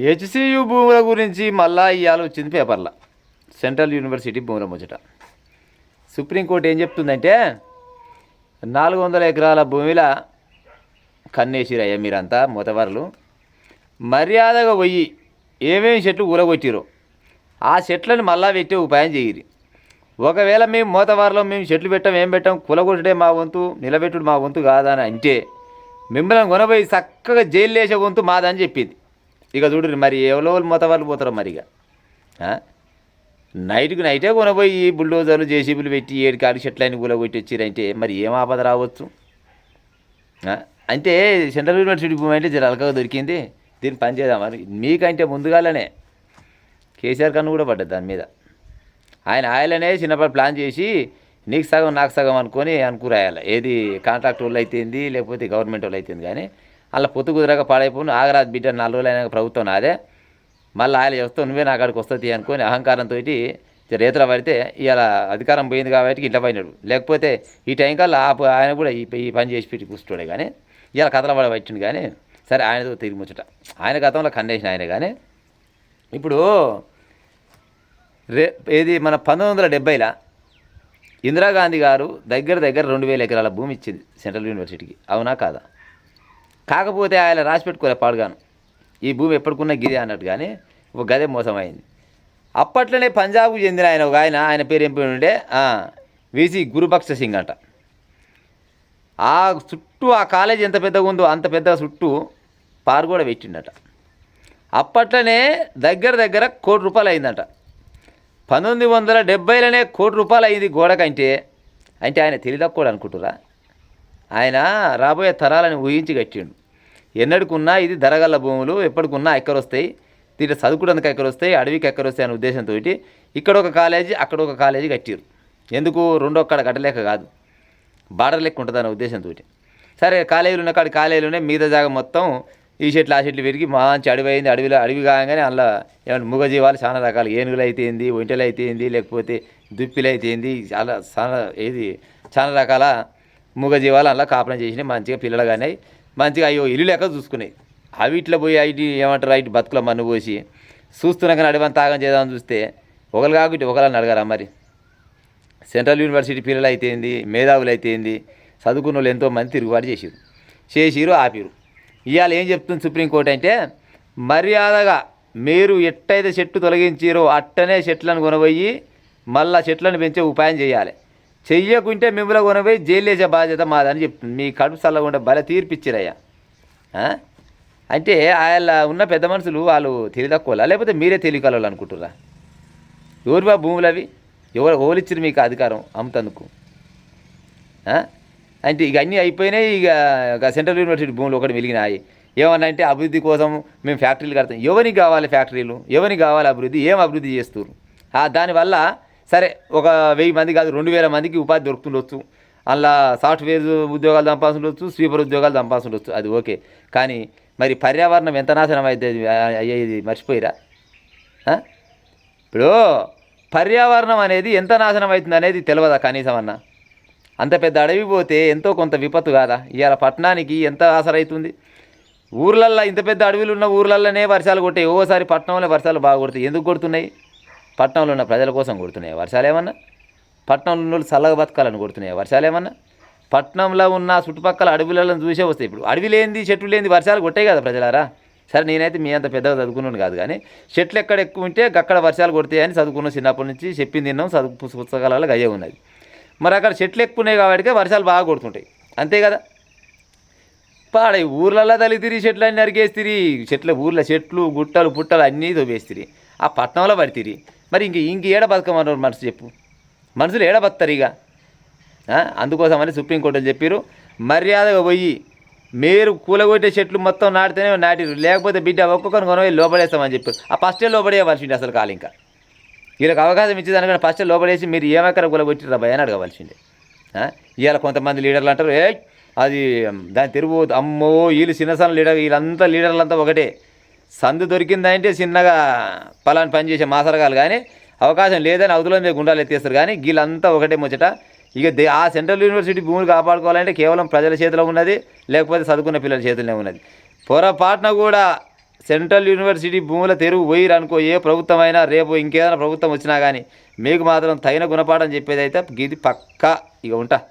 HCU భూముల గురించి మళ్ళా ఇవాళ వచ్చింది పేపర్లో. సెంట్రల్ యూనివర్సిటీ భూముల ముచ్చట. సుప్రీంకోర్టు ఏం చెప్తుందంటే 400 ఎకరాల భూమిలో కన్నేసిరయ్యా మీరంతా మూతవారులు, మర్యాదగా పోయి ఏమేమి చెట్లు కూలగొట్టిరో ఆ చెట్లను మళ్ళా పెట్టే ఉపాయం చేయరు. ఒకవేళ మేము మూతవారిలో మేము చెట్లు పెట్టాం ఏం పెట్టాం, కూలగొట్టడే మా వంతు, నిలబెట్టుడు మా వంతు కాదని అంటే మిమ్మల్ని కొనబోయి చక్కగా జైలు వేసే వంతు మాదని చెప్పింది. ఇక చూడు మరి ఎవరో మూతవాళ్ళు పోతారో మరిగా. నైట్కి నైటే కొనబోయి బుల్డోజర్లు జేసీబీలు పెట్టి 7 కాలి చెట్లని కూలగొట్టి వచ్చిరంటే మరి ఏం ఆపద రావచ్చు. అంటే సెంట్రల్ యూనివర్సిటీ భూమి అంటే జర అలకగా దొరికింది, దీన్ని పని చేద్దాం మరి. మీకంటే ముందుగానే కేసీఆర్ కన్ను కూడా పడ్డది దాని మీద. ఆయననే చిన్నప్పుడు ప్లాన్ చేసి నీకు సగం నాకు సగం అనుకురాయాలి. ఏది కాంట్రాక్ట్ వాళ్ళు అయితేంది లేకపోతే గవర్నమెంట్ వాళ్ళు అయితేంది. కానీ అలా పొత్తు కుదరక పాడైపోయి ఆగరాజు బిడ్డ 4 రోజులు అయినా ప్రభుత్వం నాదే, మళ్ళీ ఆయన చేస్తావు నువ్వే నా కాడికి వస్తుంది అనుకొని అహంకారంతో రేతుల పడితే ఇలా అధికారం పోయింది కాబట్టి ఇంట్లో పోయినాడు. లేకపోతే ఈ టైం కల్లా ఆయన కూడా ఈ పని చేసి పెట్టి కూర్చోడే. కానీ ఇలా కథల పడ పట్టిండు. కానీ సరే ఆయనతో తిరిగి ముచ్చట. ఆయన గతంలో కన్నేసిన ఆయనే. కానీ ఇప్పుడు ఏది మన 1970లో ఇందిరాగాంధీ గారు దగ్గర 2000 ఎకరాల భూమి ఇచ్చింది సెంట్రల్ యూనివర్సిటీకి, అవునా కాదా? కాకపోతే ఆయన రాసి పెట్టుకోలే పాడుగాను, ఈ భూమి ఎప్పటికున్నా గిదే అన్నట్టు. కానీ ఒక గదే మోసమైంది. అప్పట్లోనే పంజాబ్కు చెందిన ఒక ఆయన పేరు ఏం పేరు ఉండే వీసీ గురుబక్ష సింగ్ అంట. ఆ చుట్టూ ఆ కాలేజీ ఎంత పెద్దగా ఉందో అంత పెద్దగా చుట్టూ పారు కూడా పెట్టిండట. అప్పట్లోనే దగ్గర ₹1 కోటి అయిందంట. 1970లోనే ₹1 కోటి అయింది గోడకంటే. అంటే ఆయన తెలియదక్కువ అనుకుంటురా? ఆయన రాబోయే తరాలని ఊహించి కట్టిండు. ఎన్నడికున్నా ఇది ధరగల్ల భూములు, ఎప్పటికున్నా ఎక్కరొస్తాయి, దీంట్లో చదువుకోవడానికి ఎక్కరొస్తాయి, అడవికి ఎక్కరొస్తాయి అనే ఉద్దేశంతో ఇక్కడ ఒక కాలేజీ అక్కడ ఒక కాలేజీ కట్టిరు. ఎందుకు రెండో కాడ కట్టలేక కాదు, బార్డర్ లెక్క ఉంటుంది అనే ఉద్దేశంతో. సరే కాలేజీలు ఉన్న కాడ కాలేజీలోనే మీద జాగా మొత్తం ఈ చెట్లు ఆ చెట్లు పెరిగి మంచి అడవి అయింది. అడవి కాగానే అందులో ఏమైనా మూగజీవాలు చాలా రకాలు, ఏనుగులు అయితేంది, ఒంటెలు అయితేంది, లేకపోతే దుప్పిలు అయితేంది, చాలా రకాల మూగజీవాలు అందులో కాపురం చేసినాయి. మంచిగా పిల్లలు కానీ మంచిగా అయ్యో ఇల్లు లెక్క చూసుకున్నాయి. అవి ఇట్లా పోయి అవి ఏమంటారు ఇటు బతుకుల మన్ను పోసి చూస్తున్నాక అడవంతా తాగం చేద్దామని చూస్తే ఒకరు కాబట్టి ఒకళ్ళని అడగారా మరి? సెంట్రల్ యూనివర్సిటీ పిల్లలు అయితేంది, మేధావులు అయితేంది, చదువుకున్న వాళ్ళు ఎంతోమంది తిరుగుబాటు చేసిరు ఆపిరు. ఇవాళ ఏం చెప్తుంది సుప్రీంకోర్టు అంటే మర్యాదగా మీరు ఎట్టయితే చెట్టు తొలగించారో అట్టనే చెట్లను కొనబోయి మళ్ళా చెట్లను పెంచే ఉపాయం చేయాలి. చెయ్యకుంటే మిమ్మల్ని కొనబోయి జైలు వేసే బాధ్యత మాదని చెప్తుంది. మీ కడుపు చల్లకుండా భలే తీర్పిచ్చిరయ్యా. అంటే ఆయన ఉన్న పెద్ద మనుషులు వాళ్ళు తెలియదక్కువలా లేకపోతే మీరే తెలియకలవాళ్ళు అనుకుంటురా? ఎవరు బా భూములు అవి? ఎవరు ఓలిచ్చిరు మీకు అధికారం అమ్ముతందుకు? అంటే ఇక అన్నీ అయిపోయినాయి. ఇక సెంట్రల్ యూనివర్సిటీ భూములు ఒకటి వెలిగినాయి. ఏమన్నా అంటే అభివృద్ధి కోసం మేము ఫ్యాక్టరీలు కడతాం. ఎవరికి కావాలి ఫ్యాక్టరీలు? ఎవరికి కావాలి అభివృద్ధి? ఏం అభివృద్ధి చేస్తారు? దానివల్ల సరే ఒక 1000 మంది కాదు 2000 మందికి ఉపాధి దొరుకుతుండొచ్చు. అలా సాఫ్ట్వేర్ ఉద్యోగాలు సంపాదించవచ్చు, స్వీపర్ ఉద్యోగాలు సంపాదించవచ్చు, అది ఓకే. కానీ మరి పర్యావరణం ఎంత నాశనం అవుతుంది అయ్యేది మర్చిపోయిరా? ఇప్పుడు పర్యావరణం అనేది ఎంత నాశనం అవుతుంది అనేది తెలియదా కనీసం అన్న? అంత పెద్ద అడవి పోతే ఎంతో కొంత విపత్తు కాదా? ఇవాళ పట్టణానికి ఎంత ఆసరైతుంది? ఊర్లల్లో ఇంత పెద్ద అడవిలు ఉన్న ఊర్లలోనే వర్షాలు కొట్టాయి. ఓసారి పట్టణంలో వర్షాలు బాగా కొడుతాయి. ఎందుకు కొడుతున్నాయి? పట్టణంలో ఉన్న ప్రజల కోసం కొడుతున్నాయి వర్షాలు ఏమన్నా? పట్టణంలో ఉన్న వాళ్ళు చల్లగా బతకాలని కొడుతున్నాయి వర్షాలు ఏమన్నా? పట్టణంలో ఉన్న చుట్టుపక్కల అడవులను చూసే వస్తాయి. ఇప్పుడు అడవి లేనిది చెట్లు లేనిది వర్షాలు కొట్టాయి కదా ప్రజలారా? సరే నేనైతే మీ అంత పెద్దగా చదువుకున్నాను కాదు, కానీ చెట్లు ఎక్కడ ఎక్కువ ఉంటే అక్కడ వర్షాలు కొడతాయని చదువుకున్న చిన్నప్పటి నుంచి చెప్పింది తిన్నాం, చదువు పుస్తకాలలో అయ్యే ఉన్నది. మరి అక్కడ చెట్లు ఎక్కువ ఉన్నాయి కాబట్టి వర్షాలు బాగా కొడుతుంటాయి, అంతే కదా? పాడై ఊర్లలో తల్లితిరి చెట్లు అన్నీ నరికేస్తిరి, ఊర్లో చెట్లు గుట్టలు పుట్టలు అన్నీ తోవేస్తిరి, ఆ పట్టణంలో పడితిరి. మరి ఇంక ఏడ బతకమన్నారు మనసు చెప్పు? మనుషులు ఏడ బతారు ఇక? అందుకోసమని సుప్రీంకోర్టులు చెప్పారు మర్యాదగా పోయి మీరు కూలగొట్టే చెట్లు మొత్తం నాటితేనే నాటిరు, లేకపోతే బిడ్డ ఒక్కొక్కరిని కొనవై లోపడేస్తామని చెప్పారు. ఆ ఫస్టే లోపడేయవలసిండే అసలు కాలు. ఇంకా వీళ్ళకి అవకాశం ఇచ్చేదానికన్నా ఫస్టే లోపడేసి మీరు ఏమెక్కడ కూలగొట్టిరా భయ అని అడగవలసిండే. ఇవాళ కొంతమంది లీడర్లు అంటారు అది దాన్ని తిరుగు అమ్మో వీళ్ళు చిన్నసన్న లీడర్, వీళ్ళంతా లీడర్లంతా ఒకటే, సందు దొరికిందంటే చిన్నగా పలాని పని చేసే మాసరగాలు. కానీ అవకాశం లేదని అవతల మీద గుండాలు ఎత్తేస్తారు. కానీ వీళ్ళంతా ఒకటే ముచ్చట. ఇక ఆ సెంట్రల్ యూనివర్సిటీ భూములు కాపాడుకోవాలంటే కేవలం ప్రజల చేతిలో ఉన్నది, లేకపోతే చదువుకున్న పిల్లల చేతుల్లో ఉన్నది. పొరపాటున కూడా సెంట్రల్ యూనివర్సిటీ భూముల తెరువు పోయిరు అనుకో, ఏ ప్రభుత్వం అయినా రేపు ఇంకేదైనా ప్రభుత్వం వచ్చినా కానీ మీకు మాత్రం తగిన గుణపాఠం చెప్పేది అయితే ఇది పక్కా. ఇక ఉంటా.